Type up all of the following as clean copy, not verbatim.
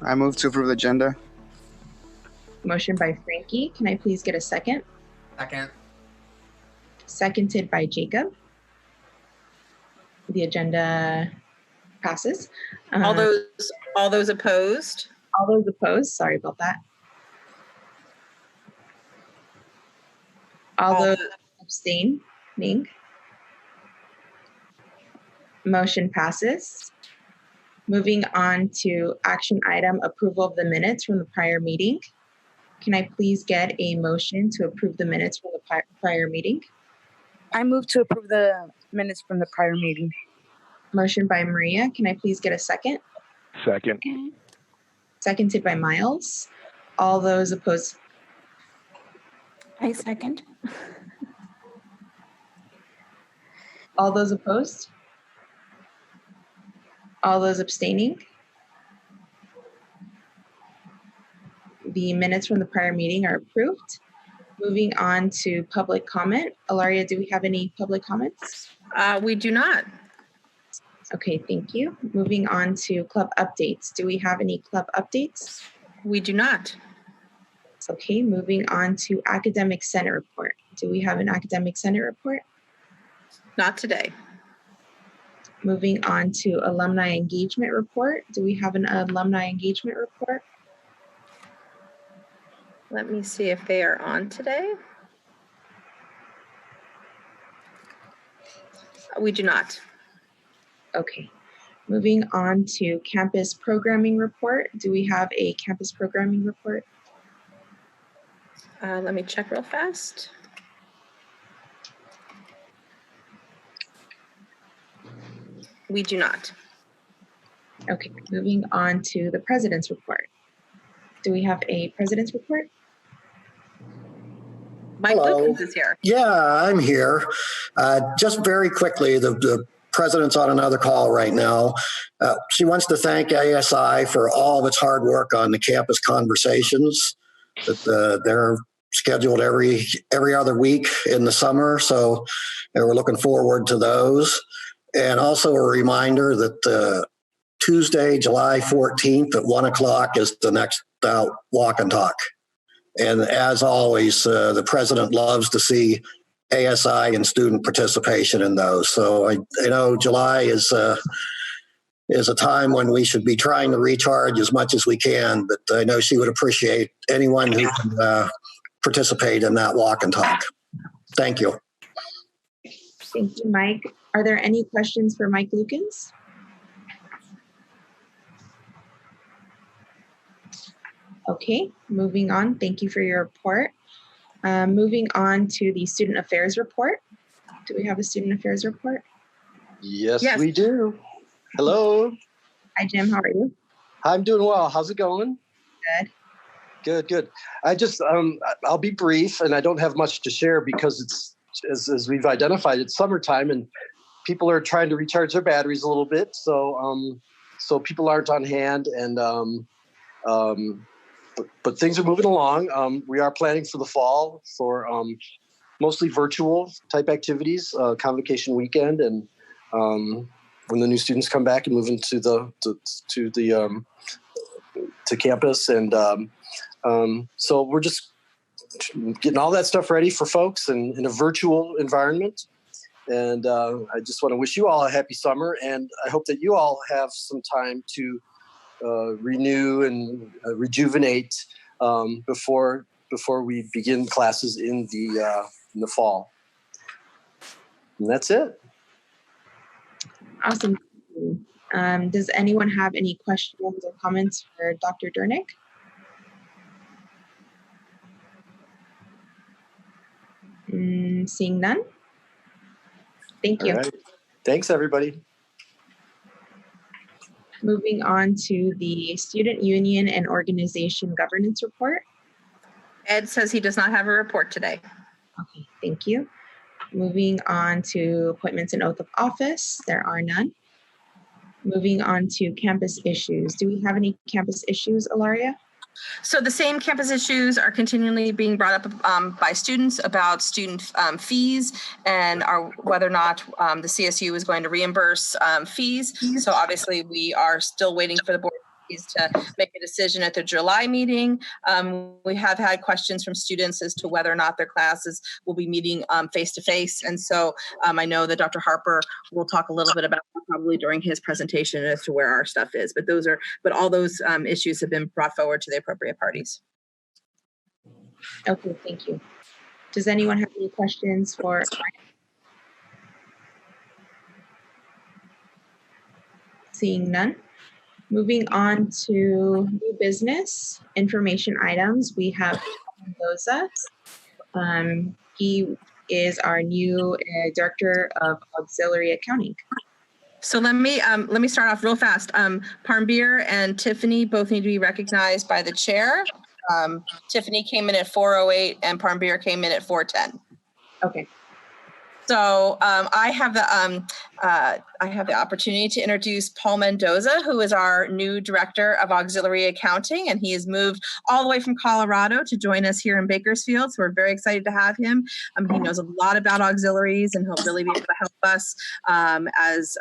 I move to approve the agenda. Motion by Frankie. Can I please get a second? Second. Seconded by Jacob. The agenda passes. All those opposed? All those opposed, sorry about that. All those abstaining. Motion passes. Moving on to action item approval of the minutes from the prior meeting. Can I please get a motion to approve the minutes from the prior meeting? I move to approve the minutes from the prior meeting. Motion by Maria. Can I please get a second? Second. Seconded by Miles. All those opposed. I second. All those opposed? All those abstaining? The minutes from the prior meeting are approved. Moving on to public comment. Ilaria, do we have any public comments? We do not. Okay, thank you. Moving on to club updates. Do we have any club updates? We do not. Okay, moving on to academic senate report. Do we have an academic senate report? Not today. Moving on to alumni engagement report. Do we have an alumni engagement report? Let me see if they are on today. We do not. Okay. Moving on to campus programming report. Do we have a campus programming report? Let me check real fast. We do not. Okay, moving on to the president's report. Do we have a president's report? Mike Watkins is here. Yeah, I'm here. Just very quickly, the president's on another call right now. She wants to thank ASI for all of its hard work on the campus conversations. That they're scheduled every other week in the summer, so we're looking forward to those. And also a reminder that Tuesday, July 14th at 1 o'clock is the next walk and talk. And as always, the president loves to see ASI and student participation in those. So I know July is a time when we should be trying to recharge as much as we can, but I know she would appreciate anyone who can participate in that walk and talk. Thank you. Thank you, Mike. Are there any questions for Mike Lukens? Okay, moving on. Thank you for your report. Moving on to the student affairs report. Do we have a student affairs report? Yes, we do. Hello. Hi, Jim. How are you? I'm doing well. How's it going? Good. I just, I'll be brief, and I don't have much to share because it's, as we've identified, it's summertime and people are trying to recharge their batteries a little bit. So, so people aren't on hand, and but things are moving along. We are planning for the fall for mostly virtual type activities, convocation weekend, and when the new students come back and move into to campus, and so we're just getting all that stuff ready for folks in a virtual environment. And I just want to wish you all a happy summer, and I hope that you all have some time to renew and rejuvenate before we begin classes in the fall. And that's it. Awesome. Does anyone have any questions or comments for Dr. Durnick? Seeing none. Thank you. All right. Thanks, everybody. Moving on to the Student Union and Organization Governance Report. Ed says he does not have a report today. Okay, thank you. Moving on to appointments and oath of office. There are none. Moving on to campus issues. Do we have any campus issues, Ilaria? So the same campus issues are continually being brought up by students about student fees and whether or not the CSU is going to reimburse fees. So obviously we are still waiting for the board to to make a decision at the July meeting. We have had questions from students as to whether or not their classes will be meeting face-to-face. And so I know that Dr. Harper will talk a little bit about that probably during his presentation as to where our stuff is. But all those issues have been brought forward to the appropriate parties. Okay, thank you. Does anyone have any questions for? Seeing none. Moving on to new business information items, we have Mendoza. He is our new Director of Auxiliary Accounting. So let me start off real fast. Parmbeer and Tiffany both need to be recognized by the chair. Tiffany came in at 4:08 and Parmbeer came in at 4:10. Okay. So I have the opportunity to introduce Paul Mendoza, who is our new Director of Auxiliary Accounting, and he has moved all the way from Colorado to join us here in Bakersfield. So we're very excited to have him. He knows a lot about auxiliaries, and he'll really be able to help us as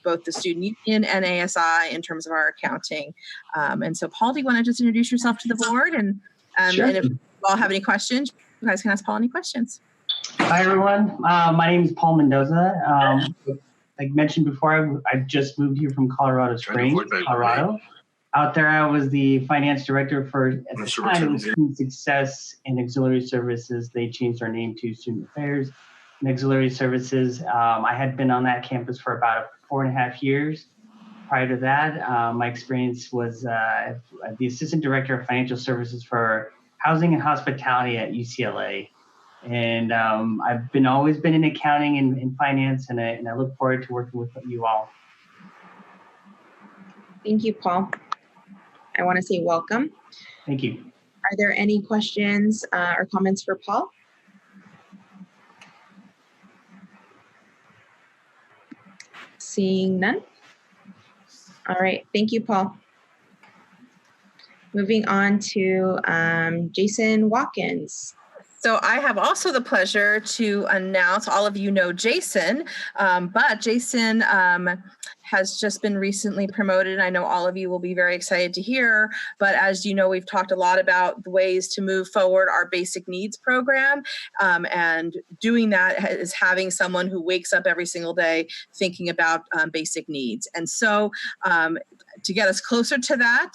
both the student union and ASI in terms of our accounting. And so, Paul, do you want to just introduce yourself to the board? And Sure. if you all have any questions, you guys can ask Paul any questions. Hi, everyone. My name is Paul Mendoza. Like mentioned before, I just moved here from Colorado Springs, Colorado. Out there, I was the finance director for, at the time, it was Student Success and Auxiliary Services. They changed their name to Student Affairs and Auxiliary Services. I had been on that campus for about 4.5 years. Prior to that, my experience was the Assistant Director of Financial Services for Housing and Hospitality at UCLA. And I've always been in accounting and finance, and I look forward to working with you all. Thank you, Paul. I want to say welcome. Thank you. Are there any questions or comments for Paul? Seeing none. All right, thank you, Paul. Moving on to Jason Watkins. So I have also the pleasure to announce, all of you know Jason, but Jason has just been recently promoted. I know all of you will be very excited to hear, but as you know, we've talked a lot about the ways to move forward our basic needs program, and doing that is having someone who wakes up every single day thinking about basic needs. And so to get us closer to that,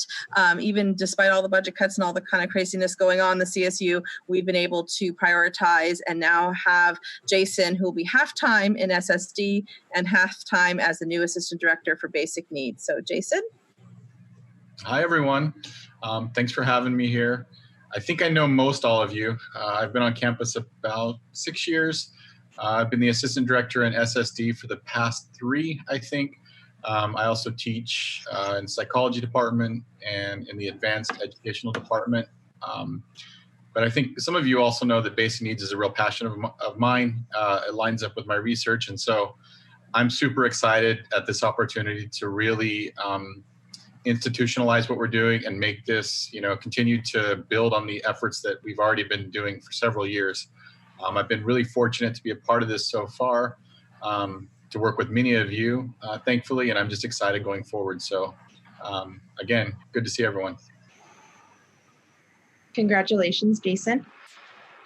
even despite all the budget cuts and all the kind of craziness going on in the CSU, we've been able to prioritize and now have Jason, who will be half-time in SSD and half-time as the new assistant director for basic needs. So Jason? Hi, everyone. Thanks for having me here. I think I know most all of you. I've been on campus about 6 years. I've been the assistant director in SSD for the past 3, I think. I also teach in the psychology department and in the advanced educational department. But I think some of you also know that basic needs is a real passion of mine. It lines up with my research. And so I'm super excited at this opportunity to really institutionalize what we're doing and make this, continue to build on the efforts that we've already been doing for several years. I've been really fortunate to be a part of this so far, to work with many of you, thankfully, and I'm just excited going forward. So again, good to see everyone. Congratulations, Jason.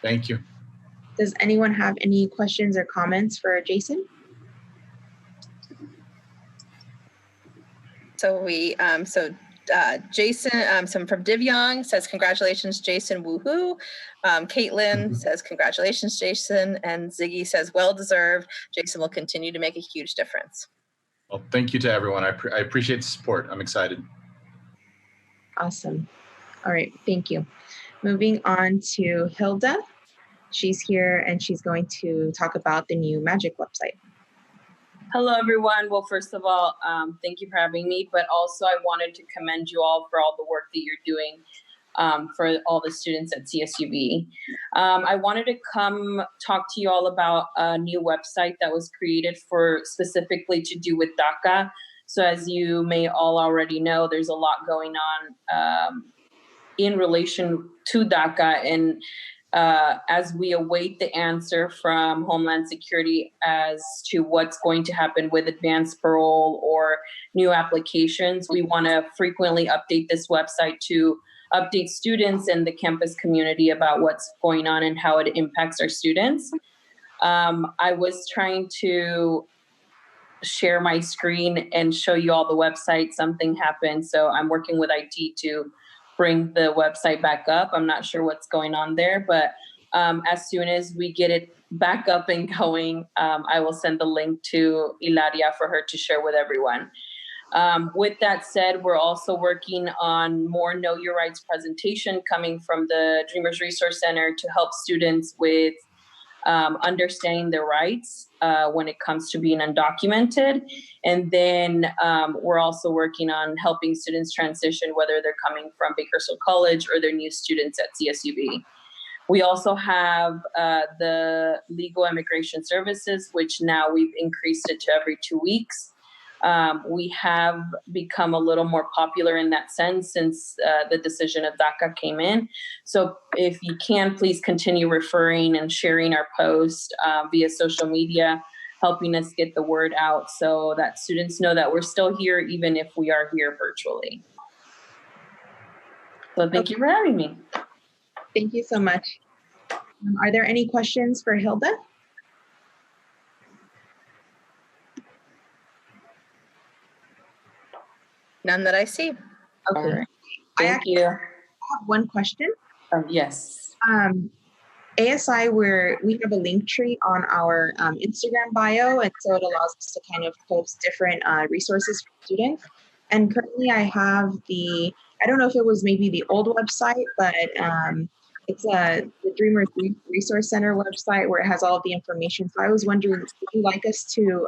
Thank you. Does anyone have any questions or comments for Jason? So Jason, some from Divyoung says, congratulations, Jason, woohoo. Caitlin says, congratulations, Jason. And Ziggy says, well-deserved. Jason will continue to make a huge difference. Well, thank you to everyone. I appreciate the support. I'm excited. Awesome. All right, thank you. Moving on to Hilda. She's here and she's going to talk about the new Magic website. Hello, everyone. Well, first of all, thank you for having me, but also I wanted to commend you all for all the work that you're doing for all the students at CSUB. I wanted to come talk to you all about a new website that was created specifically to do with DACA. So as you may all already know, there's a lot going on in relation to DACA, and as we await the answer from Homeland Security as to what's going to happen with advanced parole or new applications, we want to frequently update this website to update students and the campus community about what's going on and how it impacts our students. I was trying to share my screen and show you all the website. Something happened, so I'm working with IT to bring the website back up. I'm not sure what's going on there, but as soon as we get it back up and going, I will send the link to Ilaria for her to share with everyone. With that said, we're also working on more Know Your Rights presentation coming from the Dreamers Resource Center to help students with understanding their rights when it comes to being undocumented. And then we're also working on helping students transition, whether they're coming from Bakersfield College or they're new students at CSUB. We also have the Legal Immigration Services, which now we've increased it to every 2 weeks. We have become a little more popular in that sense since the decision of DACA came in. So if you can, please continue referring and sharing our post via social media, helping us get the word out so that students know that we're still here, even if we are here virtually. So thank you for having me. Thank you so much. Are there any questions for Hilda? None that I see. Okay. All right. I Thank you. have one question. Yes. ASI, we have a link tree on our Instagram bio, and so it allows us to kind of post different resources for students. And currently I have I don't know if it was maybe the old website, but it's the Dreamers Resource Center website where it has all of the information. So I was wondering, would you like us to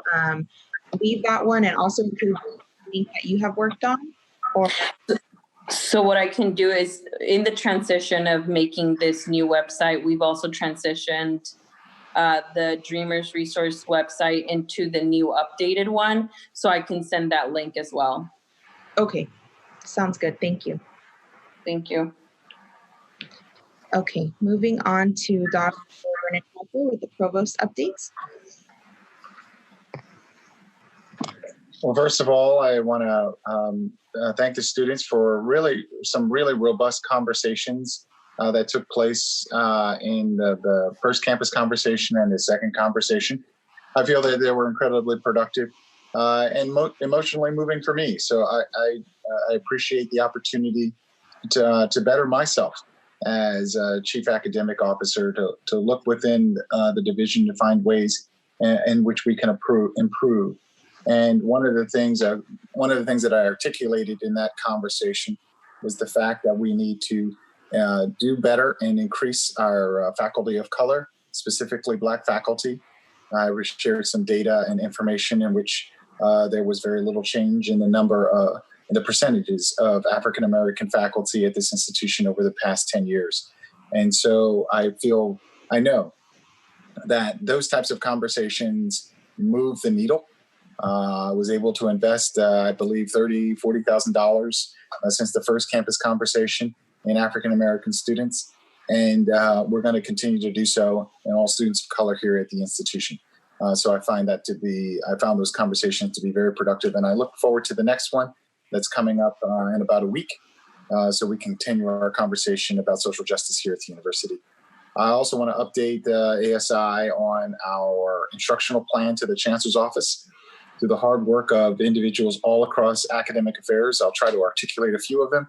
leave that one and also include the link that you have worked on? Or So what I can do is, in the transition of making this new website, we've also transitioned the Dreamers Resource website into the new updated one. So I can send that link as well. Okay, sounds good. Thank you. Thank you. Okay, moving on to Dr. Bernard with the Provost Updates. Well, first of all, I want to thank the students for some really robust conversations that took place in the first campus conversation and the second conversation. I feel that they were incredibly productive and emotionally moving for me. So I appreciate the opportunity to better myself as a chief academic officer, to look within the division to find ways in which we can improve. And one of the things that I articulated in that conversation was the fact that we need to do better and increase our faculty of color, specifically Black faculty. I shared some data and information in which there was very little change in the percentages of African American faculty at this institution over the past 10 years. And so I know that those types of conversations move the needle. I was able to invest, I believe, $30,000, $40,000 since the first campus conversation in African American students. And we're going to continue to do so in all students of color here at the institution. So I found those conversations to be very productive, and I look forward to the next one that's coming up in about a week, so we can continue our conversation about social justice here at the university. I also want to update ASI on our instructional plan to the Chancellor's Office. Through the hard work of individuals all across academic affairs, I'll try to articulate a few of them.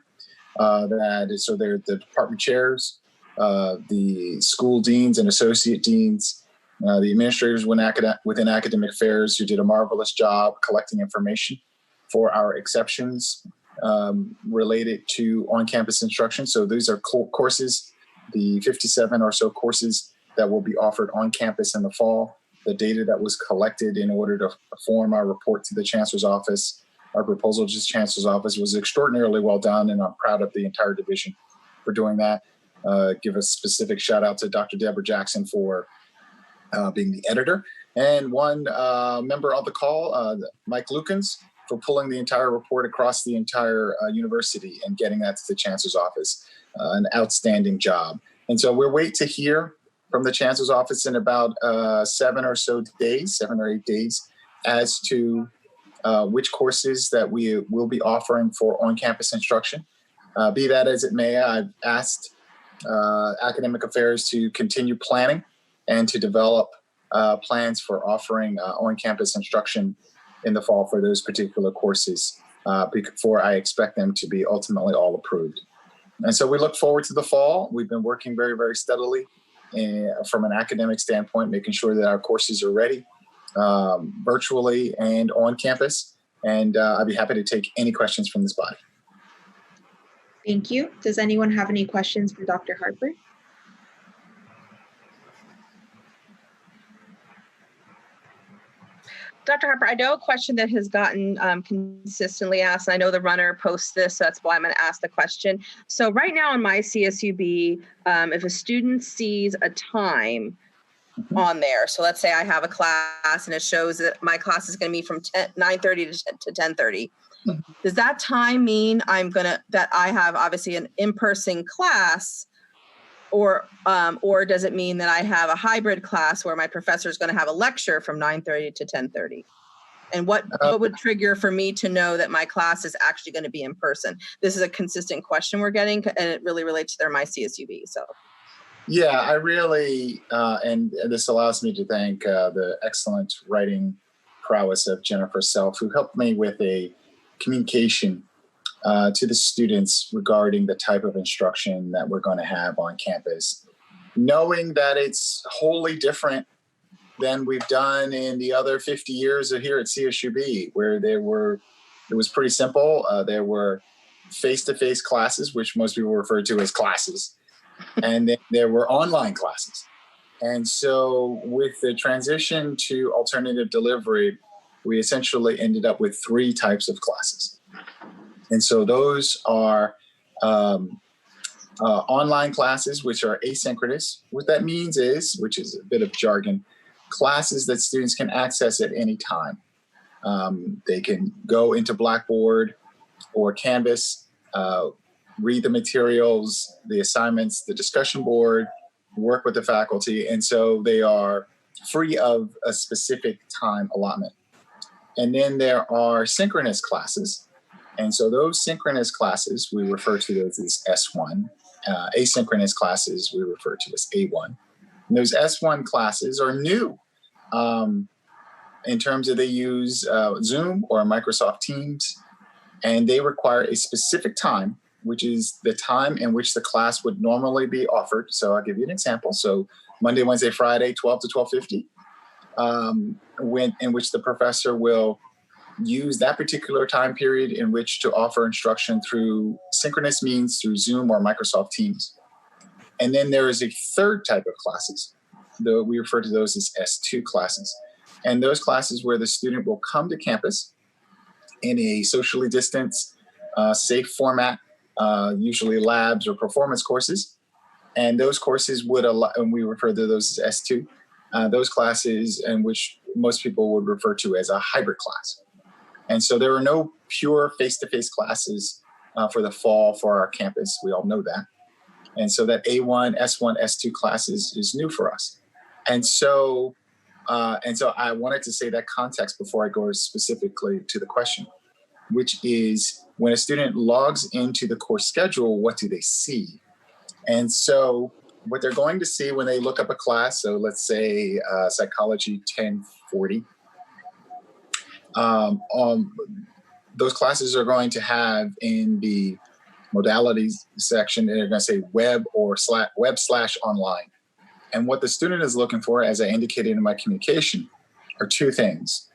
So they're the department chairs, the school deans and associate deans, the administrators within academic affairs who did a marvelous job collecting information for our exceptions related to on-campus instruction. So these are courses, the 57 or so courses that will be offered on campus in the fall. The data that was collected in order to form our report to the Chancellor's Office, our proposal to the Chancellor's Office, was extraordinarily well done, and I'm proud of the entire division for doing that. Give a specific shout out to Dr. Deborah Jackson for being the editor, and one member of the call, Mike Lukens, for pulling the entire report across the entire university and getting that to the Chancellor's Office. An outstanding job. And so we'll wait to hear from the Chancellor's office in about 7 or 8 days, as to which courses that we will be offering for on-campus instruction. Be that as it may, I've asked Academic Affairs to continue planning and to develop plans for offering on-campus instruction in the fall for those particular courses before I expect them to be ultimately all approved. And so we look forward to the fall. We've been working very, very steadily from an academic standpoint, making sure that our courses are ready virtually and on campus. And I'd be happy to take any questions from this body. Thank you. Does anyone have any questions for Dr. Harper? Dr. Harper, I know a question that has gotten consistently asked, and I know the runner posts this, so that's why I'm going to ask the question. So right now on my CSUB, if a student sees a time on there, so let's say I have a class and it shows that my class is going to be from 9:30 to 10:30. Does that time mean that I have obviously an in-person class, or does it mean that I have a hybrid class where my professor is going to have a lecture from 9:30 to 10:30? And what would trigger for me to know that my class is actually going to be in person? This is a consistent question we're getting, and it really relates to my CSUB. So. Yeah, I really, and this allows me to thank the excellent writing prowess of Jennifer Self, who helped me with a communication to the students regarding the type of instruction that we're going to have on campus, knowing that it's wholly different than we've done in the other 50 years here at CSUB, where it was pretty simple. There were face-to-face classes, which most people refer to as classes, and then there were online classes. And so with the transition to alternative delivery, we essentially ended up with 3 types of classes. And so those are online classes, which are asynchronous. What that means is, which is a bit of jargon, classes that students can access at any time. They can go into Blackboard or Canvas, read the materials, the assignments, the discussion board, work with the faculty. And so they are free of a specific time allotment. And then there are synchronous classes. And so those synchronous classes, we refer to those as S1. Asynchronous classes, we refer to as A1. And those S1 classes are new in terms of they use Zoom or Microsoft Teams, and they require a specific time, which is the time in which the class would normally be offered. So I'll give you an example. So Monday, Wednesday, Friday, 12 to 12:50, in which the professor will use that particular time period in which to offer instruction through synchronous means, through Zoom or Microsoft Teams. And then there is a third type of classes, though we refer to those as S2 classes. And those classes where the student will come to campus in a socially distanced, safe format, usually labs or performance courses. And those courses would allow, and we refer to those as S2, those classes in which most people would refer to as a hybrid class. And so there are no pure face-to-face classes for the fall for our campus. We all know that. And so that A1, S1, S2 classes is new for us. And so I wanted to say that context before I go specifically to the question, which is when a student logs into the course schedule, what do they see? And so what they're going to see when they look up a class, so let's say Psychology 1040, those classes are going to have in the modalities section, they're going to say web/online. And what the student is looking for, as I indicated in my communication, are 2 things.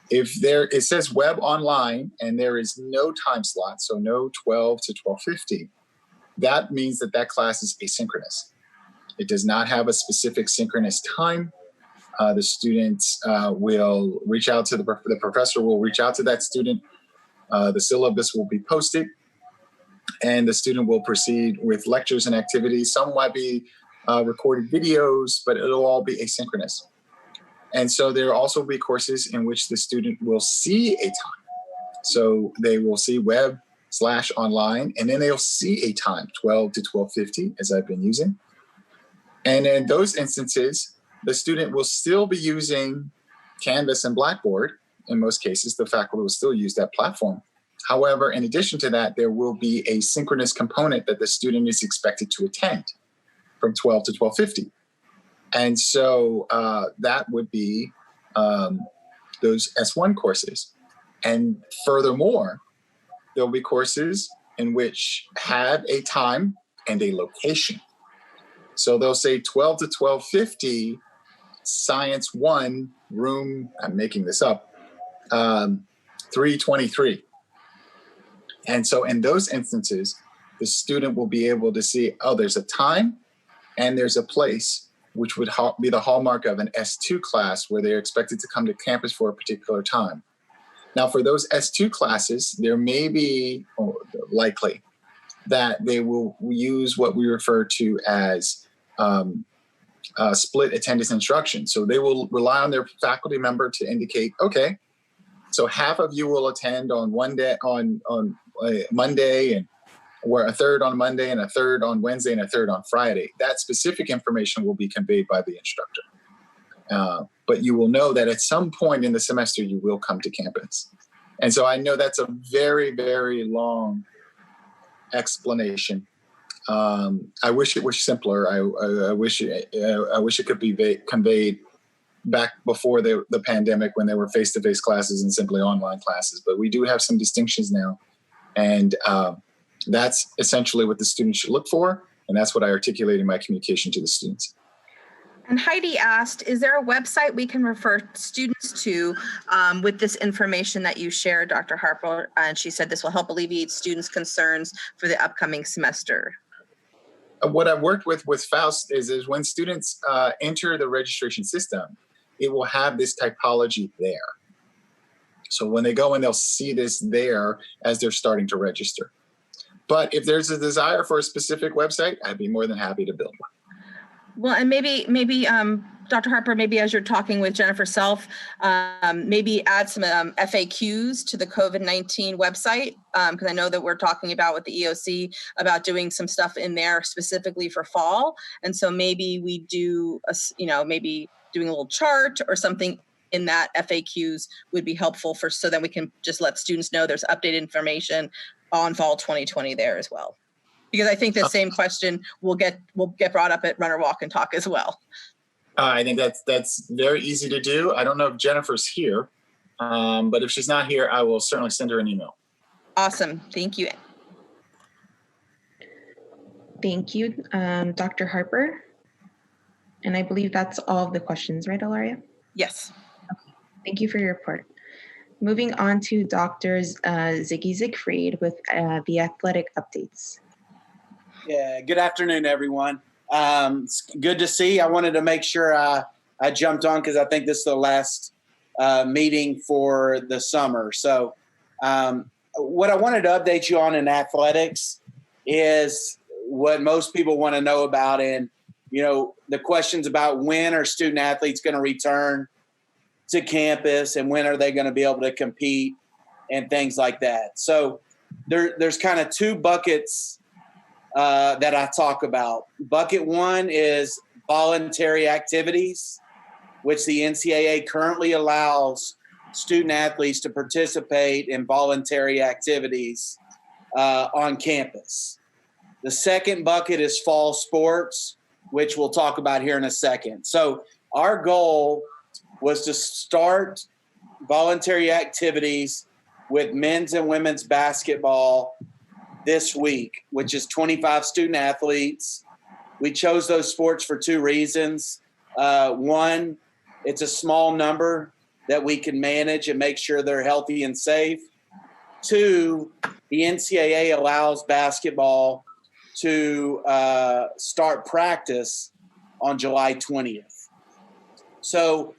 If it says web online and there is no time slot, so no 12 to 12:50, that means that that class is asynchronous. It does not have a specific synchronous time. The students will reach out to the professor will reach out to that student. The syllabus will be posted, and the student will proceed with lectures and activities. Some might be recorded videos, but it'll all be asynchronous. And so there will also be courses in which the student will see a time. So they will see web/online, and then they'll see a time, 12 to 12:50, as I've been using. And in those instances, the student will still be using Canvas and Blackboard. In most cases, the faculty will still use that platform. However, in addition to that, there will be a synchronous component that the student is expected to attend from 12 to 12:50. And so that would be those S1 courses. And furthermore, there'll be courses in which have a time and a location. So they'll say 12 to 12:50, Science 1, room, I'm making this up, 323. And so in those instances, the student will be able to see, oh, there's a time and there's a place, which would be the hallmark of an S2 class where they're expected to come to campus for a particular time. Now, for those S2 classes, there may be, or likely, that they will use what we refer to as split attendance instruction. So they will rely on their faculty member to indicate, okay, so half of you will attend on one day, on Monday, and where a third on Monday and a third on Wednesday and a third on Friday. That specific information will be conveyed by the instructor. But you will know that at some point in the semester, you will come to campus. And so I know that's a very, very long explanation. I wish it was simpler. I wish it could be conveyed back before the pandemic when there were face-to-face classes and simply online classes. But we do have some distinctions now. And that's essentially what the students should look for. And that's what I articulate in my communication to the students. And Heidi asked, is there a website we can refer students to with this information that you shared, Dr. Harper? And she said this will help alleviate students' concerns for the upcoming semester. What I've worked with Faust is when students enter the registration system, it will have this typology there. So when they go in, they'll see this there as they're starting to register. But if there's a desire for a specific website, I'd be more than happy to build one. Well, and maybe Dr. Harper, maybe as you're talking with Jennifer Self, maybe add some FAQs to the COVID-19 website, because I know that we're talking about with the EOC about doing some stuff in there specifically for fall. And so maybe we do, maybe doing a little chart or something in that FAQs would be helpful so that we can just let students know there's updated information on fall 2020 there as well. Because I think the same question will get brought up at Runner Walk and Talk as well. I think that's very easy to do. I don't know if Jennifer's here, but if she's not here, I will certainly send her an email. Awesome. Thank you. Thank you, Dr. Harper. And I believe that's all of the questions, right, Ilaria? Yes. Okay. Thank you for your report. Moving on to Dr. Ziggy Siegfried with the athletic updates. Yeah, good afternoon, everyone. It's good to see. I wanted to make sure I jumped on because I think this is the last meeting for the summer. So what I wanted to update you on in athletics is what most people want to know about, and the questions about when are student athletes going to return to campus and when are they going to be able to compete and things like that. So there's kind of two buckets that I talk about. Bucket one is voluntary activities, which the NCAA currently allows student athletes to participate in voluntary activities on campus. The second bucket is fall sports, which we'll talk about here in a second. So our goal was to start voluntary activities with men's and women's basketball this week, which is 25 student athletes. We chose those sports for two reasons. One, it's a small number that we can manage and make sure they're healthy and safe. Two, the NCAA allows basketball to start practice on July 20th. So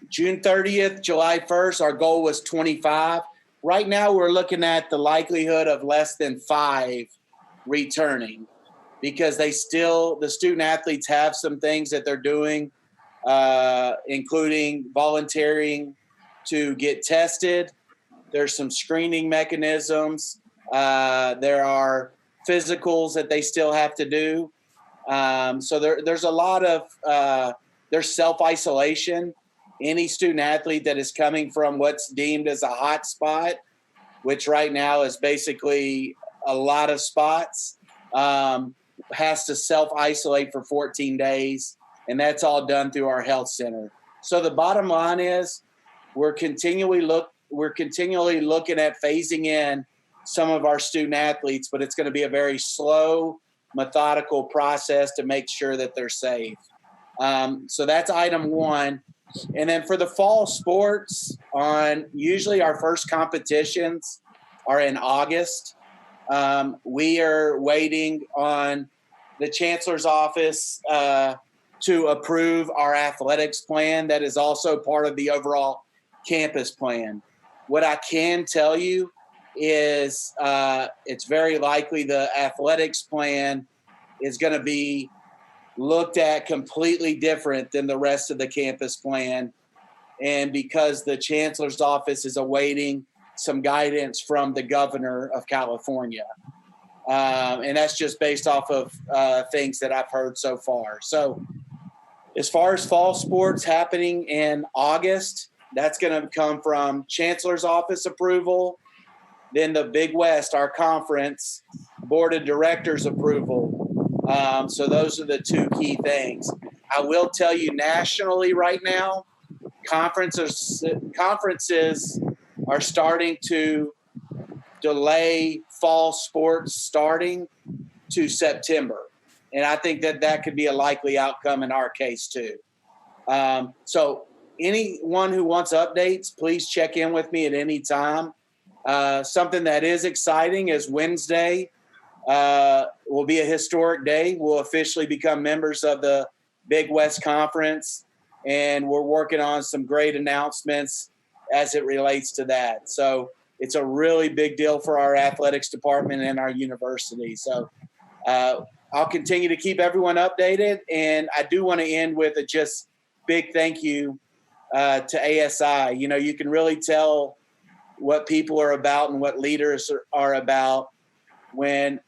June 30th, July 1st, our goal was 25. Right now, we're looking at the likelihood of less than 5 returning because the student athletes have some things that they're doing, including volunteering to get tested. There's some screening mechanisms. There are physicals that they still have to do. So there's a lot of there's self-isolation. Any student athlete that is coming from what's deemed as a hot spot, which right now is basically a lot of spots, has to self-isolate for 14 days, and that's all done through our health center. So the bottom line is we're continually looking at phasing in some of our student athletes, but it's going to be a very slow, methodical process to make sure that they're safe. So that's item one. And then for the fall sports, usually our first competitions are in August. We are waiting on the chancellor's office to approve our athletics plan. That is also part of the overall campus plan. What I can tell you is it's very likely the athletics plan is going to be looked at completely different than the rest of the campus plan. And because the chancellor's office is awaiting some guidance from the governor of California. And that's just based off of things that I've heard so far. So as far as fall sports happening in August, that's going to come from chancellor's office approval, then the Big West, our conference, board of directors approval. So those are the two key things. I will tell you nationally right now, conferences are starting to delay fall sports starting to September. And I think that could be a likely outcome in our case too. So anyone who wants updates, please check in with me at any time. Something that is exciting is Wednesday will be a historic day. We'll officially become members of the Big West Conference, and we're working on some great announcements as it relates to that. So it's a really big deal for our athletics department and our university. So I'll continue to keep everyone updated, and I do want to end with a just big thank you to ASI. You know, you can really tell what people are about and what leaders are about when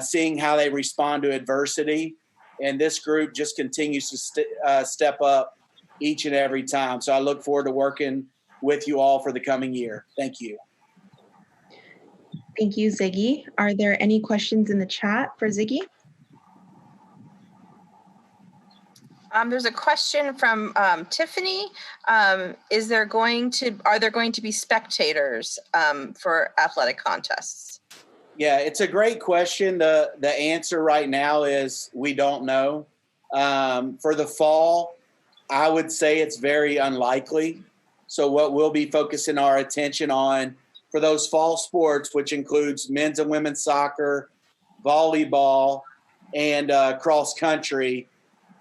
seeing how they respond to adversity. And this group just continues to step up each and every time. So I look forward to working with you all for the coming year. Thank you. Thank you, Ziggy. Are there any questions in the chat for Ziggy? There's a question from Tiffany. Are there going to be spectators for athletic contests? Yeah, it's a great question. The answer right now is we don't know. For the fall, I would say it's very unlikely. So what we'll be focusing our attention on for those fall sports, which includes men's and women's soccer, volleyball, and cross country.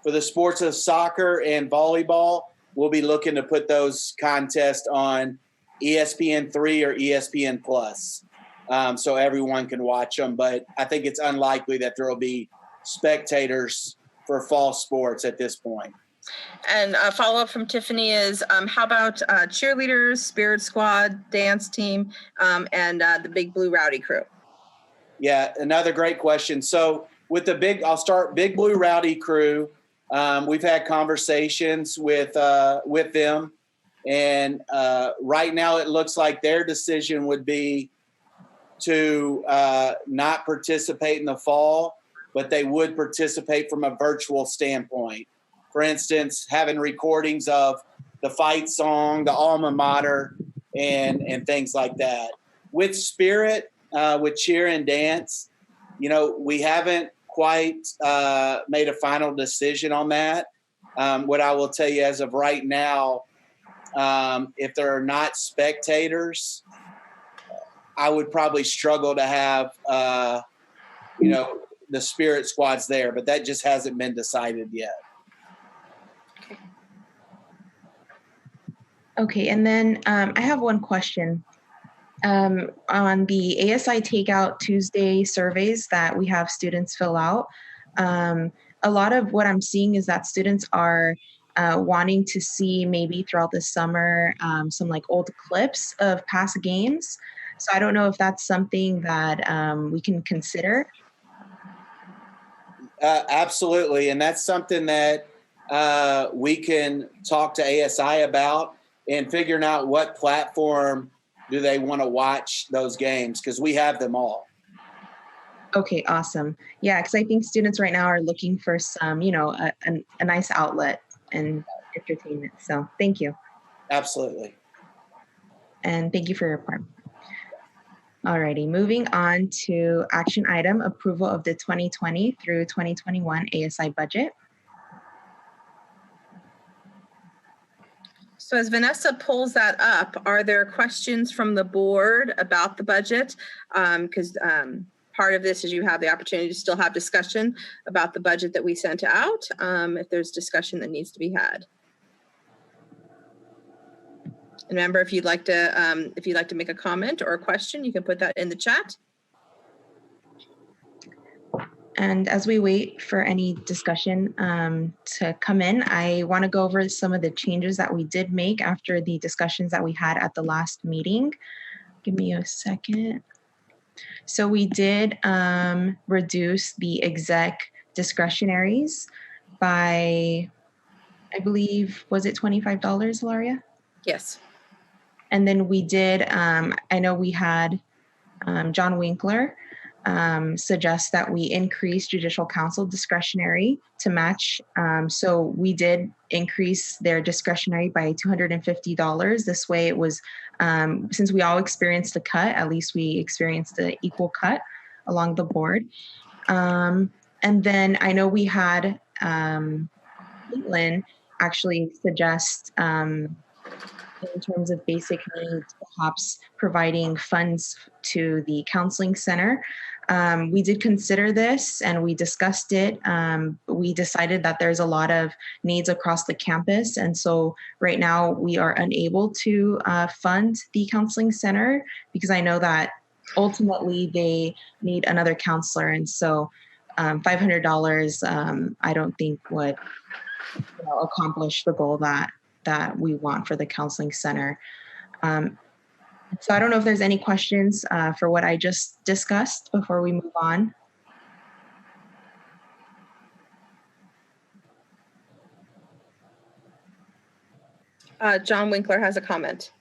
For the sports of soccer and volleyball, we'll be looking to put those contests on ESPN3 or ESPN Plus, so everyone can watch them. But I think it's unlikely that there will be spectators for fall sports at this point. And a follow-up from Tiffany is, how about cheerleaders, spirit squad, dance team, and the Big Blue Rowdy crew? Yeah, another great question. So with I'll start Big Blue Rowdy crew. We've had conversations with them, and right now it looks like their decision would be to not participate in the fall, but they would participate from a virtual standpoint. For instance, having recordings of the fight song, the alma mater, and things like that. With spirit, with cheer and dance, you know, we haven't quite made a final decision on that. What I will tell you as of right now, if there are not spectators, I would probably struggle to have, the spirit squads there, but that just hasn't been decided yet. Okay, and then I have one question. On the ASI Takeout Tuesday surveys that we have students fill out, a lot of what I'm seeing is that students are wanting to see maybe throughout the summer some like old clips of past games. So I don't know if that's something that we can consider. Absolutely. And that's something that we can talk to ASI about and figuring out what platform do they want to watch those games, because we have them all. Okay, awesome. Yeah, because I think students right now are looking for some, a nice outlet and entertainment. So thank you. Absolutely. And thank you for your part. Alrighty, moving on to action item approval of the 2020 through 2021 ASI budget. So as Vanessa pulls that up, are there questions from the board about the budget? Because part of this is you have the opportunity to still have discussion about the budget that we sent out, if there's discussion that needs to be had. And remember, if you'd like to make a comment or a question, you can put that in the chat. And as we wait for any discussion to come in, I want to go over some of the changes that we did make after the discussions that we had at the last meeting. Give me a second. So we did reduce the exec discretionaries by, I believe, was it $25, Laria? Yes. And then we did, I know we had John Winkler suggest that we increase judicial counsel discretionary to match. So we did increase their discretionary by $250. This way it was, since we all experienced a cut, at least we experienced the equal cut along the board. And then I know we had Caitlin actually suggest in terms of basic needs, perhaps providing funds to the counseling center. We did consider this and we discussed it. We decided that there's a lot of needs across the campus. And so right now we are unable to fund the counseling center because I know that ultimately they need another counselor. And so $500 I don't think would accomplish the goal that we want for the counseling center. So I don't know if there's any questions for what I just discussed before we move on. John Winkler has a comment.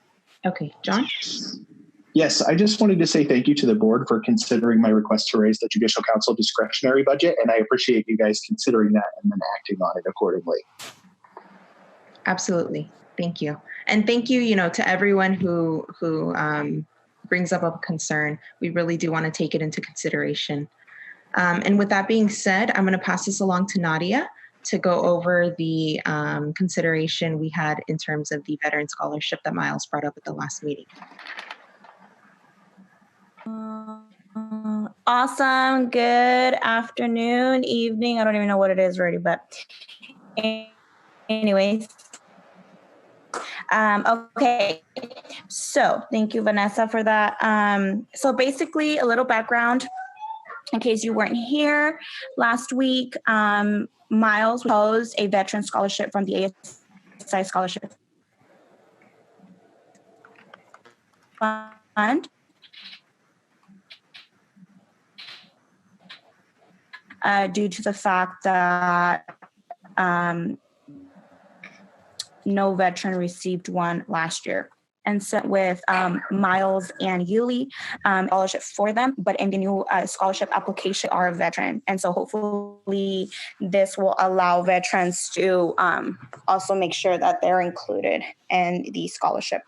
Okay, John? Yes, I just wanted to say thank you to the board for considering my request to raise the judicial counsel discretionary budget, and I appreciate you guys considering that and then acting on it accordingly. Absolutely. Thank you. And thank you, to everyone who brings up a concern. We really do want to take it into consideration. And with that being said, I'm going to pass this along to Nadia to go over the consideration we had in terms of the veteran scholarship that Miles brought up at the last meeting. Awesome. Good afternoon, evening. I don't even know what it is already, but anyways. Okay, so thank you, Vanessa, for that. So basically, a little background in case you weren't here last week. Miles proposed a veteran scholarship from the ASI Scholarship Fund. Due to the fact that no veteran received one last year. And so with Miles and Yuli, scholarship for them, but in the new scholarship application are a veteran. And so hopefully this will allow veterans to also make sure that they're included in the scholarship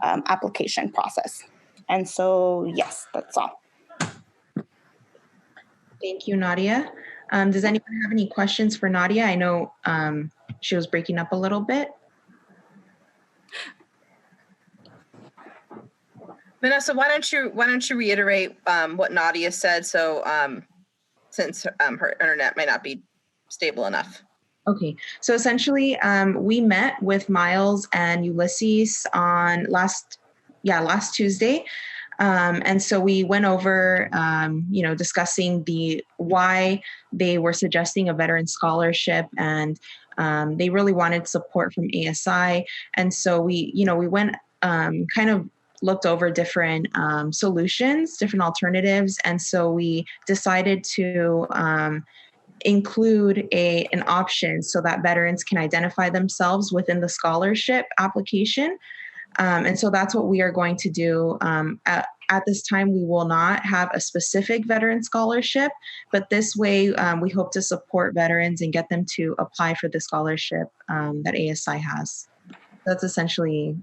application process. And so, yes, that's all. Thank you, Nadia. Does anyone have any questions for Nadia? I know she was breaking up a little bit. Vanessa, why don't you reiterate what Nadia said? So since her internet may not be stable enough. Okay, so essentially, we met with Miles and Ulysses on last Tuesday. And so we went over, discussing why they were suggesting a veteran scholarship, and they really wanted support from ASI. And so we went kind of looked over different solutions, different alternatives. And so we decided to include an option so that veterans can identify themselves within the scholarship application. And so that's what we are going to do. At this time, we will not have a specific veteran scholarship, but this way we hope to support veterans and get them to apply for the scholarship that ASI has. That's essentially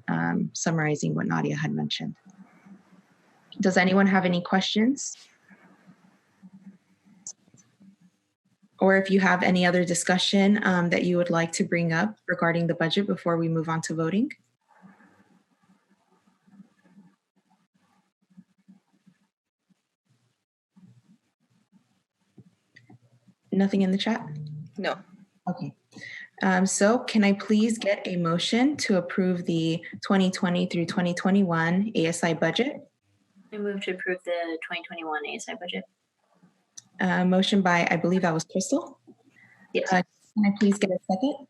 summarizing what Nadia had mentioned. Does anyone have any questions? Or if you have any other discussion that you would like to bring up regarding the budget before we move on to voting? Nothing in the chat? No. Okay. So can I please get a motion to approve the 2020 through 2021 ASI budget? I move to approve the 2021 ASI budget. Motion by, I believe that was Crystal. Yes. Can I please get a second?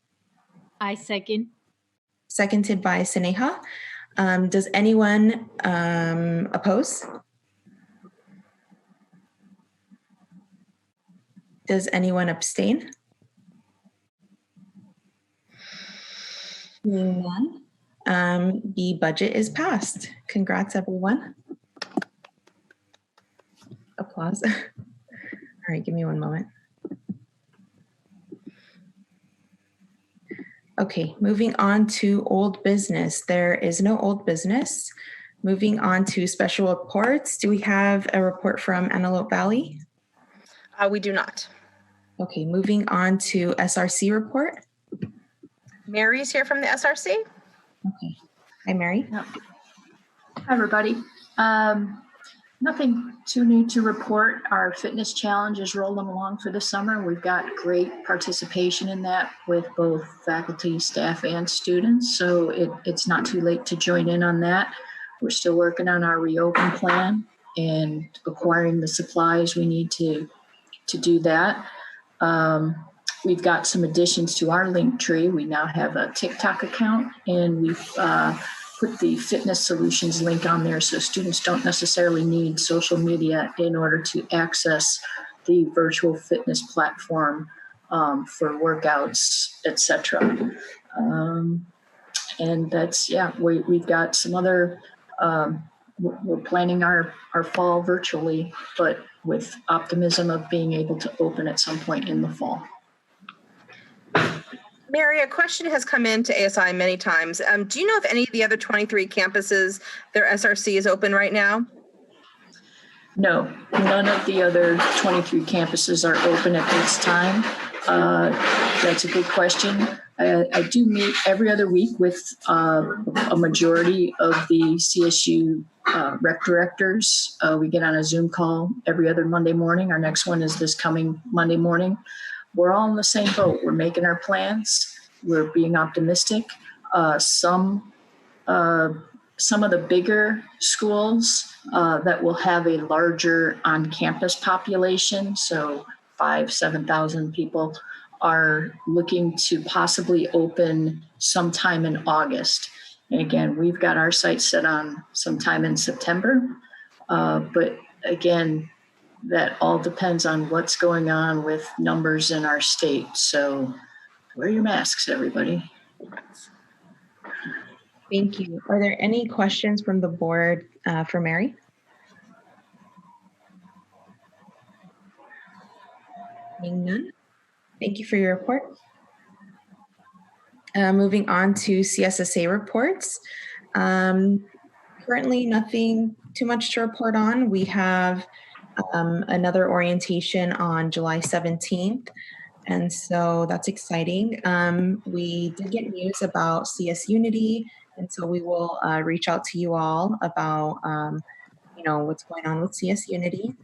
I second. Seconded by Sneha. Does anyone oppose? Does anyone abstain? Seeing none, the budget is passed. Congrats, everyone. Applause. All right, give me one moment. Okay, moving on to old business. There is no old business. Moving on to special reports. Do we have a report from Antelope Valley? We do not. Okay, moving on to SRC report. Mary's here from the SRC. Okay. Hi, Mary. Yep. Hi, everybody. Nothing too new to report. Our fitness challenge is rolling along for the summer. We've got great participation in that with both faculty, staff, and students. So it's not too late to join in on that. We're still working on our reopen plan and acquiring the supplies we need to do that. We've got some additions to our link tree. We now have a TikTok account, and we've put the fitness solutions link on there, so students don't necessarily need social media in order to access the virtual fitness platform for workouts, etc. And that's, yeah, we've got some other, we're planning our fall virtually, but with optimism of being able to open at some point in the fall. Mary, a question has come in to ASI many times. Do you know if any of the other 23 campuses, their SRC is open right now? No, none of the other 23 campuses are open at this time. That's a good question. I do meet every other week with a majority of the CSU rec directors. We get on a Zoom call every other Monday morning. Our next one is this coming Monday morning. We're all in the same boat. We're making our plans. We're being optimistic. Some of the bigger schools that will have a larger on-campus population, so 5,000-7,000 people, are looking to possibly open sometime in August. And again, we've got our sights set on sometime in September. But again, that all depends on what's going on with numbers in our state. So wear your masks, everybody. Thank you. Are there any questions from the board for Mary? Seeing none. Thank you for your report. Moving on to CSSA reports. Currently, nothing too much to report on. We have another orientation on July 17th. And so that's exciting. We did get news about CS Unity. And so we will reach out to you all about, what's going on with CS Unity.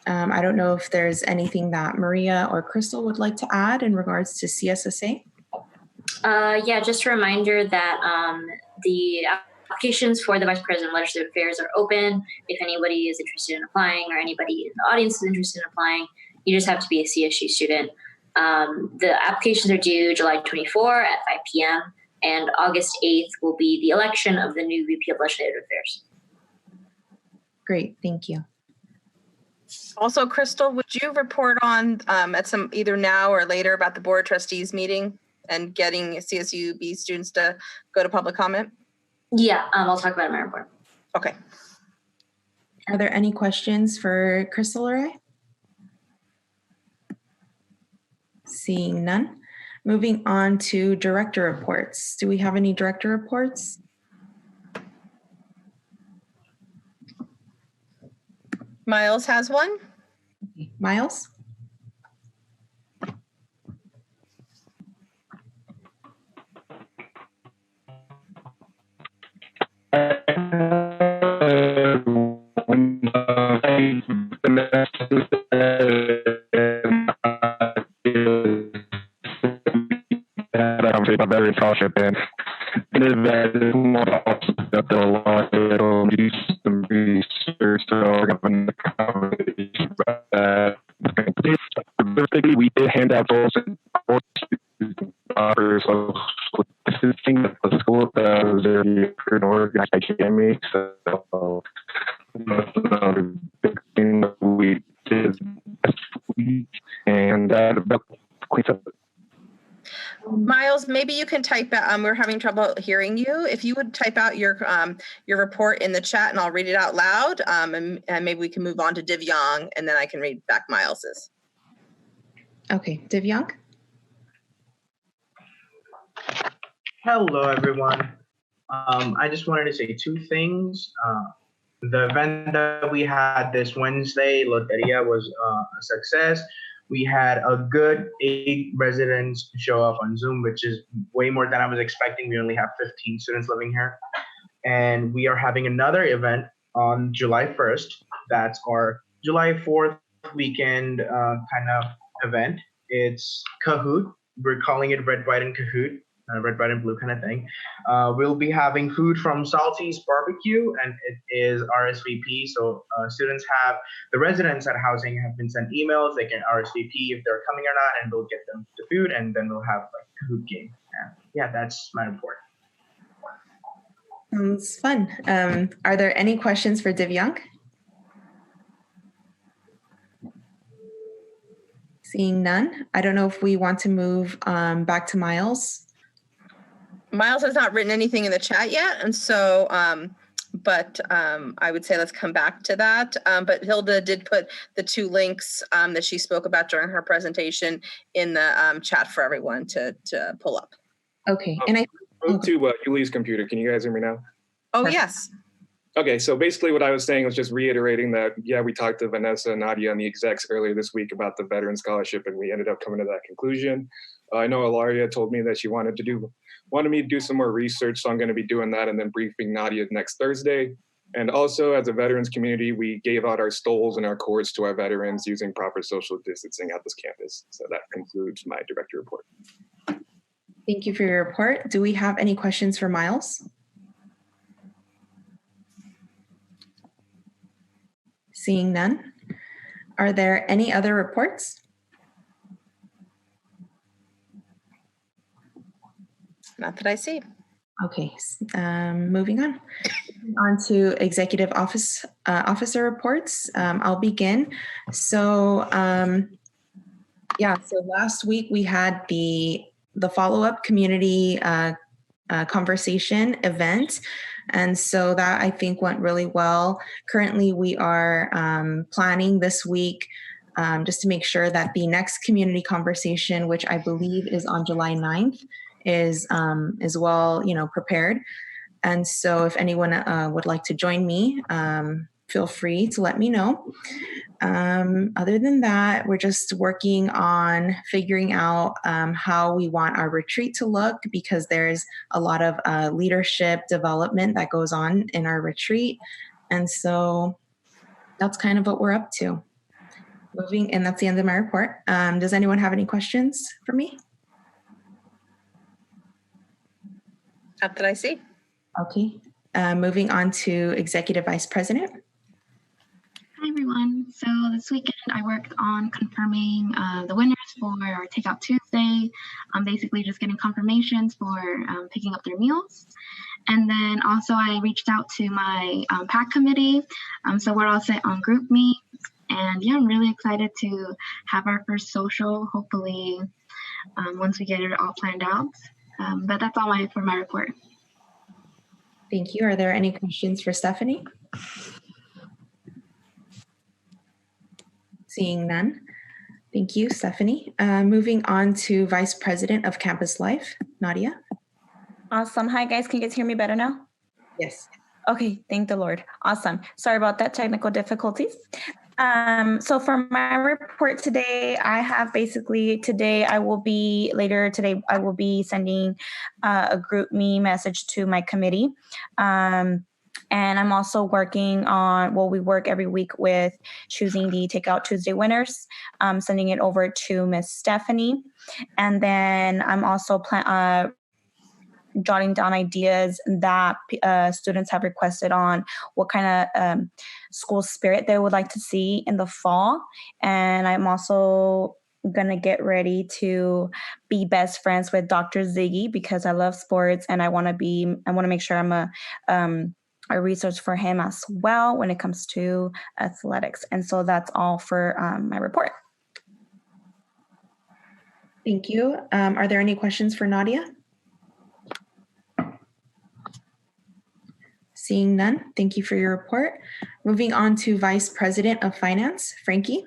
I don't know if there's anything that Maria or Crystal would like to add in regards to CSSA. Yeah, just a reminder that the applications for the Vice President of Legislative Affairs are open. If anybody is interested in applying or anybody in the audience is interested in applying, you just have to be a CSU student. The applications are due July 24 at 5 p.m. and August 8th will be the election of the new VP of Legislative Affairs. Great, thank you. Also, Crystal, would you report on at some either now or later about the Board of Trustees meeting and getting CSUB students to go to public comment? Yeah, I'll talk about it in my report. Okay. Are there any questions for Crystal or I? Seeing none. Moving on to director reports. Do we have any director reports? Miles has one. Miles? Veteran Scholarship and it'll do some research. So we did hand out those offers of assisting the school that was organized by GME. So another big thing that we did this week, and Miles, maybe you can type out, we're having trouble hearing you. If you would type out your report in the chat and I'll read it out loud, and maybe we can move on to Divyang and then I can read back Miles's. Okay, Divyang? Hello, everyone. I just wanted to say two things. The event that we had this Wednesday, Loteria, was a success. We had a good 8 residents show up on Zoom, which is way more than I was expecting. We only have 15 students living here. And we are having another event on July 1st. That's our July 4th weekend kind of event. It's Kahoot. We're calling it Red, White, and Kahoot. Red, white, and blue kind of thing. We'll be having food from Salty's Barbecue, and it is RSVP. So the residents at housing have been sent emails. They can RSVP if they're coming or not, and we'll get them the food, and then we'll have like a Kahoot game. Yeah, that's my report. Sounds fun. Are there any questions for Divyang? Seeing none. I don't know if we want to move back to Miles. Miles has not written anything in the chat yet, and so, I would say let's come back to that. But Hilda did put the 2 links that she spoke about during her presentation in the chat for everyone to pull up. Okay, and I moved to Yuli's computer. Can you guys hear me now? Oh, yes. Okay, so basically what I was saying was just reiterating that, yeah, we talked to Vanessa and Nadia and the execs earlier this week about the veteran scholarship, and we ended up coming to that conclusion. I know Ilaria told me that she wanted me to do some more research, so I'm going to be doing that and then briefing Nadia next Thursday. And also, as a veterans community, we gave out our stoles and our cords to our veterans using proper social distancing at this campus. So that concludes my director report. Thank you for your report. Do we have any questions for Miles? Seeing none. Are there any other reports? Not that I see. Okay, moving on. On to executive officer reports. I'll begin. So, so last week we had the follow-up community conversation event. And so that I think went really well. Currently, we are planning this week just to make sure that the next community conversation, which I believe is on July 9th, is well, prepared. And so if anyone would like to join me, feel free to let me know. Other than that, we're just working on figuring out how we want our retreat to look, because there's a lot of leadership development that goes on in our retreat. And so that's kind of what we're up to. And that's the end of my report. Does anyone have any questions for me? Not that I see. Okay. Moving on to Executive Vice President. Hi, everyone. So this weekend I worked on confirming the winners for our Takeout Tuesday. I'm basically just getting confirmations for picking up their meals. And then also I reached out to my PAC committee. So we're all set on group me. And yeah, I'm really excited to have our first social, hopefully once we get it all planned out. But that's all for my report. Thank you. Are there any questions for Stephanie? Seeing none. Thank you, Stephanie. Moving on to Vice President of Campus Life, Nadia. Awesome. Hi, guys. Can you guys hear me better now? Yes. Okay. Thank the Lord. Awesome. Sorry about that technical difficulties. So for my report today, I have basically I will be sending a group me message to my committee. And I'm also working on, we work every week with choosing the Takeout Tuesday winners, sending it over to Miss Stephanie. And then I'm also jotting down ideas that students have requested on what kind of school spirit they would like to see in the fall. And I'm also going to get ready to be best friends with Dr. Ziggy because I love sports and I want to make sure I'm a resource for him as well when it comes to athletics. And so that's all for my report. Thank you. Are there any questions for Nadia? Seeing none, thank you for your report. Moving on to Vice President of Finance, Frankie.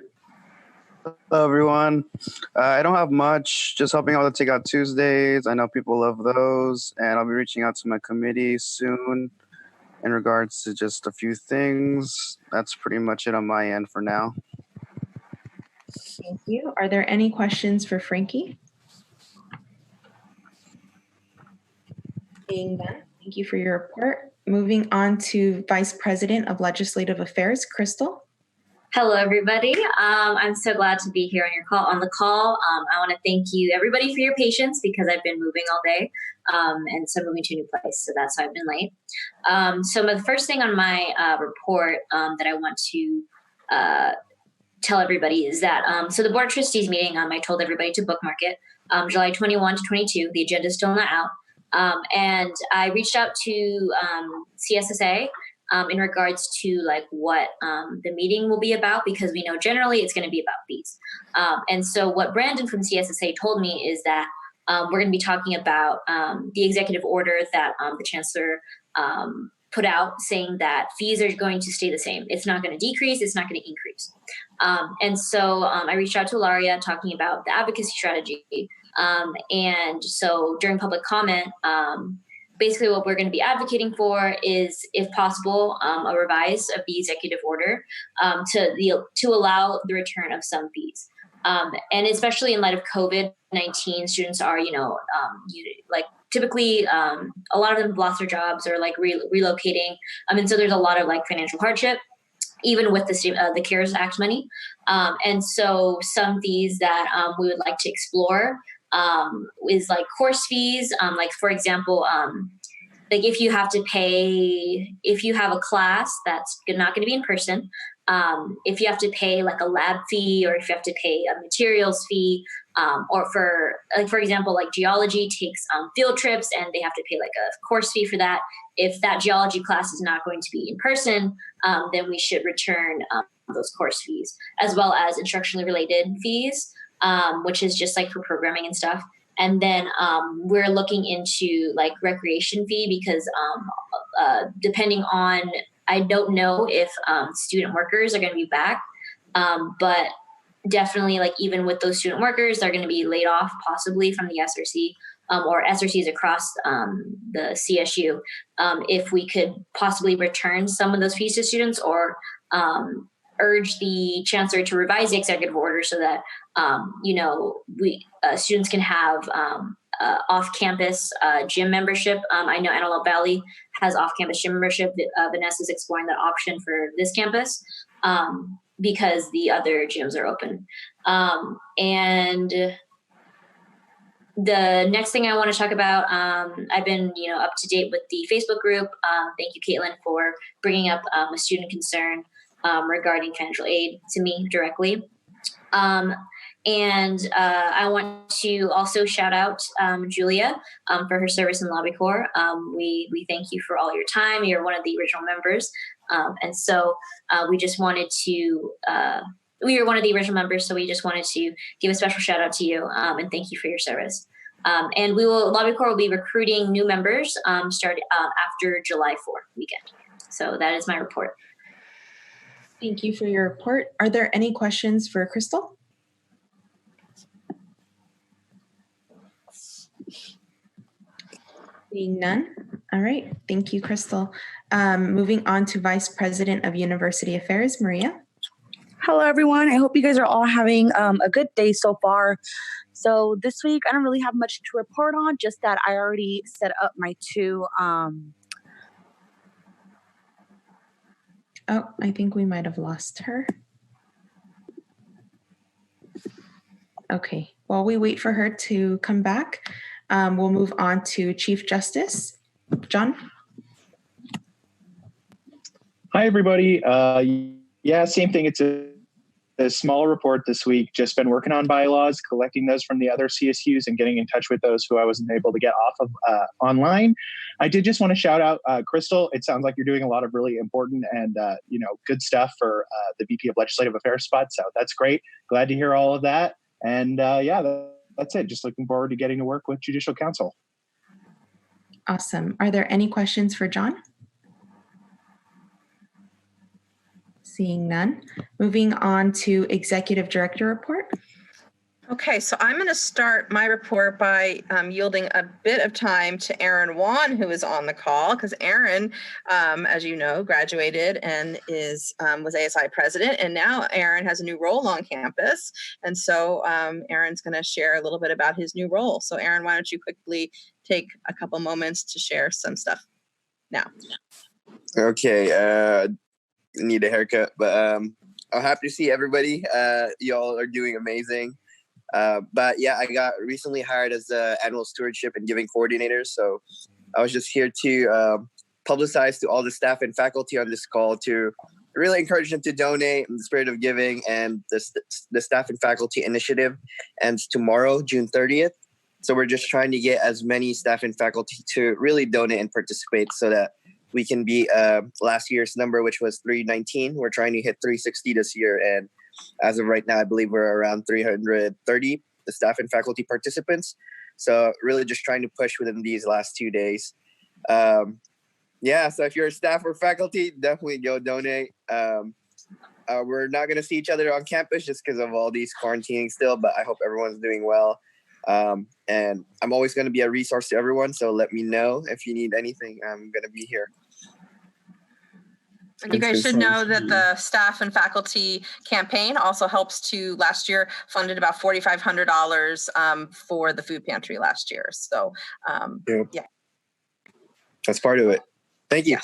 Hello, everyone. I don't have much, just helping out with the Takeout Tuesdays. I know people love those, and I'll be reaching out to my committee soon in regards to just a few things. That's pretty much it on my end for now. Thank you. Are there any questions for Frankie? Seeing none, thank you for your report. Moving on to Vice President of Legislative Affairs, Crystal. Hello, everybody. I'm so glad to be here on the call. I want to thank you, everybody, for your patience because I've been moving all day, and so moving to a new place, so that's why I've been late. So the first thing on my report that I want to tell everybody is that so the Board of Trustees meeting, I told everybody to bookmark it, July 21 to 22. The agenda is still not out. And I reached out to CSSA in regards to what the meeting will be about, because we know generally it's going to be about fees. And so what Brandon from CSSA told me is that we're going to be talking about the executive order that the chancellor put out saying that fees are going to stay the same. It's not going to decrease. It's not going to increase. And so I reached out to Ilaria talking about the advocacy strategy. And so during public comment, basically what we're going to be advocating for is, if possible, a revise of the executive order to allow the return of some fees. And especially in light of COVID-19, students are, typically a lot of them have lost their jobs or relocating. And so there's a lot of financial hardship, even with the CARES Act money. And so some fees that we would like to explore is course fees. For example, if you have to pay, if you have a class that's not going to be in person, if you have to pay a lab fee, or if you have to pay a materials fee, or for example, geology takes field trips and they have to pay a course fee for that. If that geology class is not going to be in person, then we should return those course fees, as well as instructionally related fees, which is just for programming and stuff. And then we're looking into recreation fee because depending on, I don't know if student workers are going to be back, but definitely even with those student workers, they're going to be laid off possibly from the SRC or SRCs across the CSU. If we could possibly return some of those fees to students, or urge the chancellor to revise the executive order so that students can have off-campus gym membership. I know Antelope Valley has off-campus gym membership. Vanessa's exploring that option for this campus because the other gyms are open. And the next thing I want to talk about, I've been up to date with the Facebook group. Thank you, Caitlin, for bringing up a student concern regarding financial aid to me directly. And I want to also shout out Julia for her service in Lobby Corps. We thank you for all your time. You're one of the original members. And so we just wanted to, we were one of the original members, so we just wanted to give a special shout out to you and thank you for your service. And Lobby Corps will be recruiting new members starting after July 4th weekend. So that is my report. Thank you for your report. Are there any questions for Crystal? Seeing none. All right. Thank you, Crystal. Moving on to Vice President of University Affairs, Maria. Hello, everyone. I hope you guys are all having a good day so far. So this week, I don't really have much to report on, just that I already set up my two. Oh, I think we might have lost her. Okay. While we wait for her to come back, we'll move on to Chief Justice. John? Hi, everybody. Yeah, same thing. It's a small report this week. Just been working on bylaws, collecting those from the other CSUs and getting in touch with those who I wasn't able to get off of online. I did just want to shout out Crystal. It sounds like you're doing a lot of really important and good stuff for the VP of Legislative Affairs spot. So that's great. Glad to hear all of that. And that's it. Just looking forward to getting to work with Judicial Council. Awesome. Are there any questions for John? Seeing none. Moving on to Executive Director Report. Okay, so I'm going to start my report by yielding a bit of time to Aaron Wan, who is on the call, because Aaron, as you know, graduated and was ASI president, and now Aaron has a new role on campus, and so Aaron's going to share a little bit about his new role. So Aaron, why don't you quickly take a couple moments to share some stuff now? Okay, need a haircut, but I'm happy to see everybody. Y'all are doing amazing. But yeah, I got recently hired as the annual stewardship and giving coordinator. So I was just here to publicize to all the staff and faculty on this call to really encourage them to donate in the spirit of giving. And the staff and faculty initiative ends tomorrow, June 30th. So we're just trying to get as many staff and faculty to really donate and participate so that we can beat last year's number, which was 319. We're trying to hit 360 this year. And as of right now, I believe we're around 330, the staff and faculty participants. So really just trying to push within these last 2 days. So if you're a staff or faculty, definitely go donate. We're not going to see each other on campus just because of all these quarantining still, but I hope everyone's doing well. And I'm always going to be a resource to everyone. So let me know if you need anything. I'm going to be here. And you guys should know that the staff and faculty campaign also helps to, last year, funded about $4,500 for the food pantry last year. So, yeah. That's part of it. Thank you. Yeah.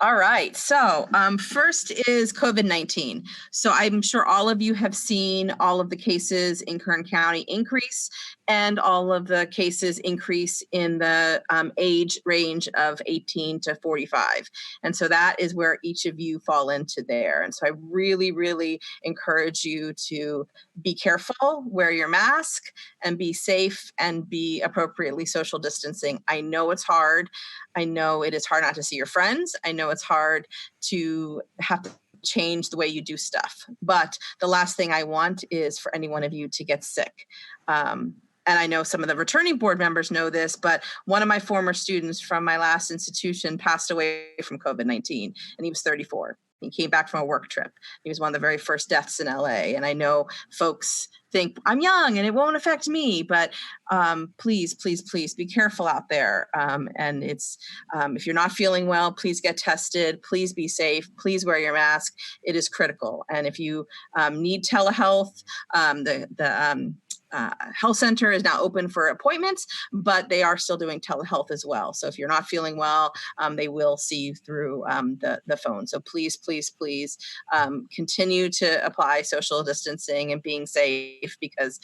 All right. So first is COVID-19. So I'm sure all of you have seen all of the cases in Kern County increase and all of the cases increase in the age range of 18 to 45. And so that is where each of you fall into there. And so I really, really encourage you to be careful, wear your mask, and be safe and be appropriately social distancing. I know it's hard. I know it is hard not to see your friends. I know it's hard to have to change the way you do stuff. But the last thing I want is for any one of you to get sick. And I know some of the returning board members know this, but one of my former students from my last institution passed away from COVID-19, and he was 34. He came back from a work trip. He was one of the very first deaths in LA. And I know folks think I'm young and it won't affect me, but please, please, please be careful out there. And it's if you're not feeling well, please get tested. Please be safe. Please wear your mask. It is critical. And if you need telehealth, the health center is now open for appointments, but they are still doing telehealth as well. So if you're not feeling well, they will see you through the phone. So please, please, please continue to apply social distancing and being safe, because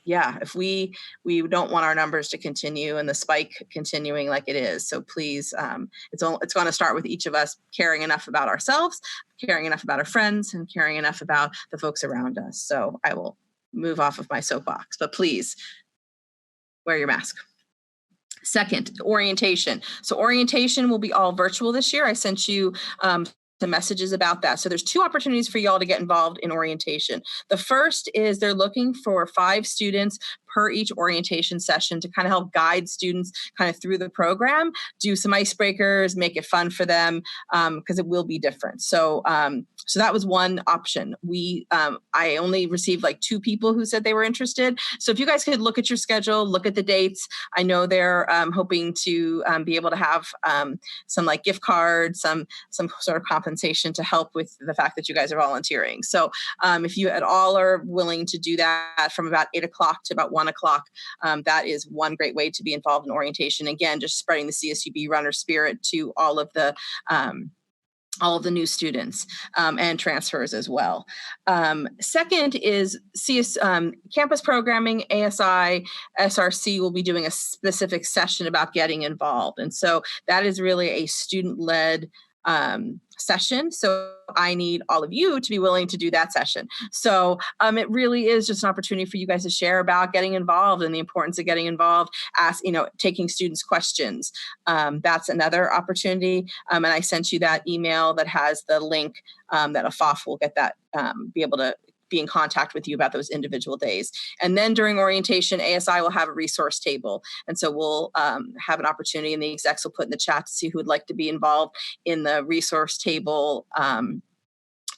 yeah, if we don't want our numbers to continue and the spike continuing like it is. So please, it's going to start with each of us caring enough about ourselves, caring enough about our friends, and caring enough about the folks around us. So I will move off of my soapbox, but please wear your mask. Second, orientation. So orientation will be all virtual this year. I sent you some messages about that. So there's 2 opportunities for y'all to get involved in orientation. The first is they're looking for 5 students per each orientation session to kind of help guide students kind of through the program, do some icebreakers, make it fun for them, because it will be different. So so that was one option. I only received like 2 people who said they were interested. So if you guys could look at your schedule, look at the dates. I know they're hoping to be able to have some like gift cards, some sort of compensation to help with the fact that you guys are volunteering. So if you at all are willing to do that from about 8 o'clock to about 1 o'clock, that is one great way to be involved in orientation. Again, just spreading the CSUB runner spirit to all of the new students and transfers as well. Second is campus programming. ASI, SRC will be doing a specific session about getting involved. And so that is really a student-led session. So I need all of you to be willing to do that session. So it really is just an opportunity for you guys to share about getting involved and the importance of getting involved, taking students' questions. That's another opportunity. And I sent you that email that has the link that AFOF will get that, be able to be in contact with you about those individual days. And then during orientation, ASI will have a resource table. And so we'll have an opportunity, and the execs will put in the chat to see who would like to be involved in the resource table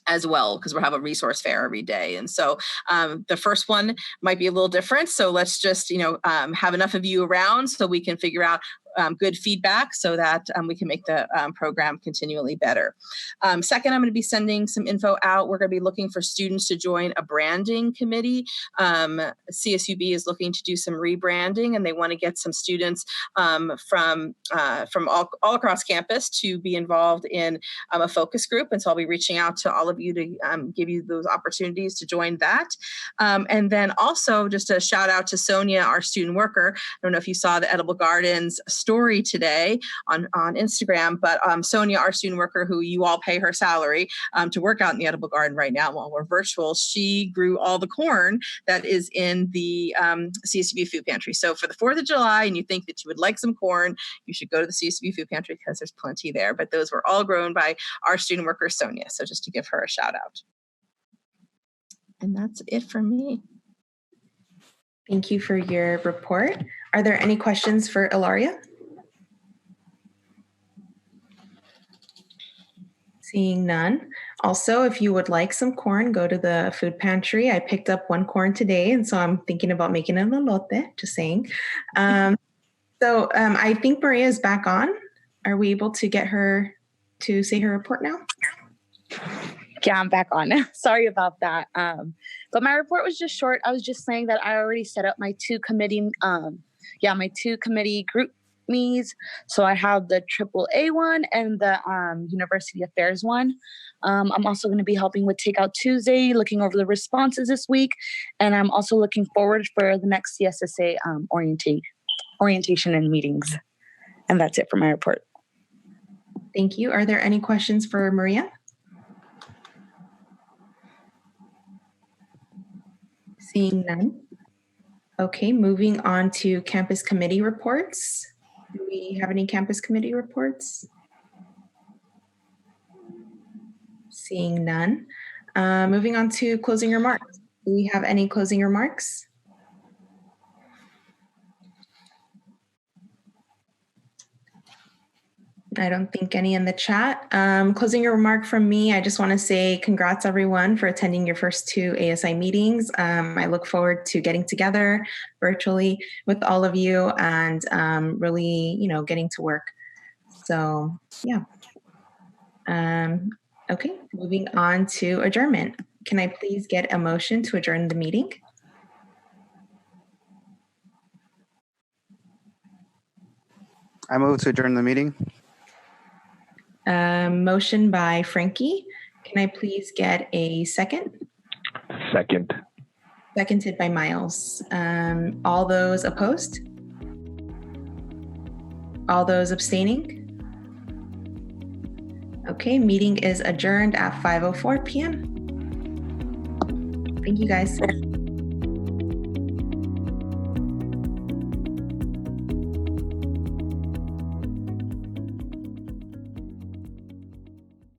as well, because we'll have a resource fair every day. And so the first one might be a little different. So let's just, have enough of you around so we can figure out good feedback so that we can make the program continually better. Second, I'm going to be sending some info out. We're going to be looking for students to join a branding committee. CSUB is looking to do some rebranding, and they want to get some students from all across campus to be involved in a focus group. And so I'll be reaching out to all of you to give you those opportunities to join that. And then also just a shout out to Sonia, our student worker. I don't know if you saw the Edible Gardens story today on Instagram, but Sonia, our student worker, who you all pay her salary to work out in the Edible Garden right now while we're virtual, she grew all the corn that is in the CSUB food pantry. So for the 4th of July, and you think that you would like some corn, you should go to the CSUB food pantry because there's plenty there. But those were all grown by our student worker, Sonia. So just to give her a shout out. And that's it for me. Thank you for your report. Are there any questions for Ilaria? Seeing none. Also, if you would like some corn, go to the food pantry. I picked up 1 corn today, and so I'm thinking about making an elote, just saying. So I think Maria is back on. Are we able to get her to say her report now? Yeah, I'm back on. Sorry about that. But my report was just short. I was just saying that I already set up my 2 committee, my 2 committee group me's. So I have the AAA one and the University Affairs one. I'm also going to be helping with Takeout Tuesday, looking over the responses this week. And I'm also looking forward for the next CSSA orientation and meetings. And that's it for my report. Thank you. Are there any questions for Maria? Seeing none. Okay, moving on to campus committee reports. Do we have any campus committee reports? Seeing none. Moving on to closing remarks. Do we have any closing remarks? I don't think any in the chat. Closing a remark from me, I just want to say congrats everyone for attending your first 2 ASI meetings. I look forward to getting together virtually with all of you and really, getting to work. So yeah. Okay, moving on to adjournment. Can I please get a motion to adjourn the meeting? I move to adjourn the meeting. Motion by Frankie. Can I please get a second? Second. Seconded by Miles. All those opposed? All those abstaining? Okay, meeting is adjourned at 5:04 p.m. Thank you guys.